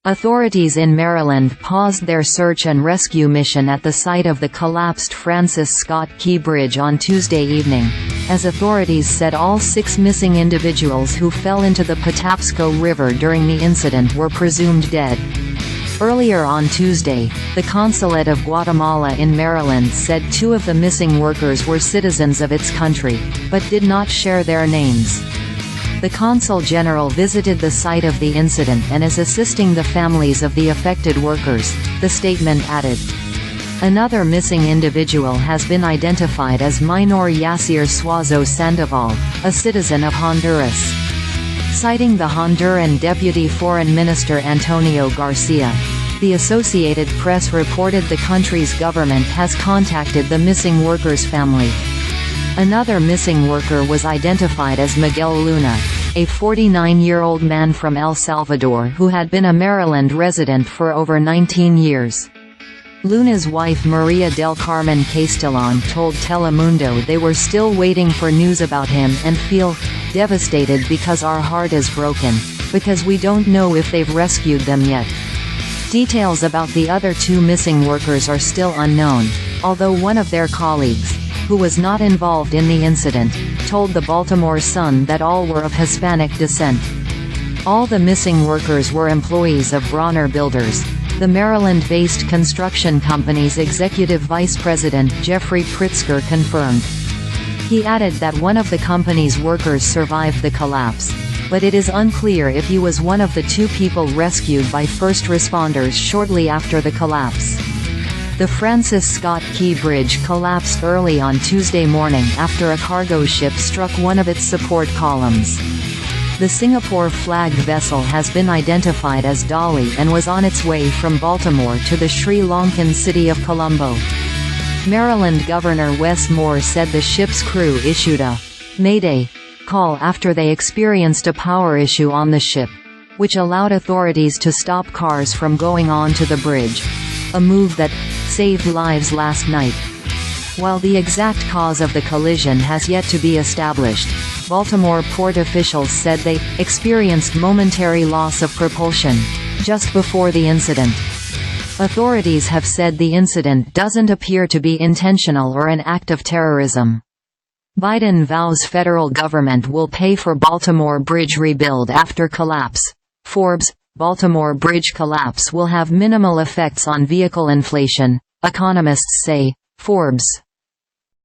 Authorities in Maryland paused their search and rescue mission at the site of the collapsed Francis Scott Key Bridge on Tuesday evening, as authorities said all 6 missing individuals who fell into the Patapsco River during the incident were presumed dead. Earlier on Tuesday, the consulate of Guatemala in Maryland said 2 of the missing workers were citizens of its country, but did not share their names. The consul general visited the site of the incident and is assisting the families of the affected workers, the statement added. Another missing individual has been identified as Maynor Yassir Suazo Sandoval, a citizen of Honduras. Citing the Honduran Deputy Foreign Minister Antonio García, the Associated Press reported the country's government has contacted the missing worker's family. Another missing worker was identified as Miguel Luna, a 49-year-old man from El Salvador who had been a Maryland resident for over 19 years. Luna's wife María del Carmen Castellón told Telemundo they were still waiting for news about him and feel devastated because our heart is broken, because we don't know if they've rescued them yet. Details about the other 2 missing workers are still unknown, although one of their colleagues, who was not involved in the incident, told the Baltimore Sun that all were of Hispanic descent. All the missing workers were employees of Brawner Builders, the Maryland-based construction company's executive vice president Jeffrey Pritzker confirmed. He added that one of the company's workers survived the collapse, but it is unclear if he was one of the 2 people rescued by first responders shortly after the collapse. The Francis Scott Key Bridge collapsed early on Tuesday morning after a cargo ship struck one of its support columns. The Singapore-flagged vessel has been identified as Dali and was on its way from Baltimore to the Sri Lankan city of Colombo. Maryland Governor Wes Moore said the ship's crew issued a mayday call after they experienced a power issue on the ship, which allowed authorities to stop cars from going on to the bridge, a move that saved lives last night. While the exact cause of the collision has yet to be established, Baltimore Port officials said they experienced momentary loss of propulsion just before the incident. Authorities have said the incident doesn't appear to be intentional or an act of terrorism. Biden vows federal government will pay for Baltimore bridge rebuild after collapse. Forbes: Baltimore bridge collapse will have minimal effects on vehicle inflation, economists say. Forbes.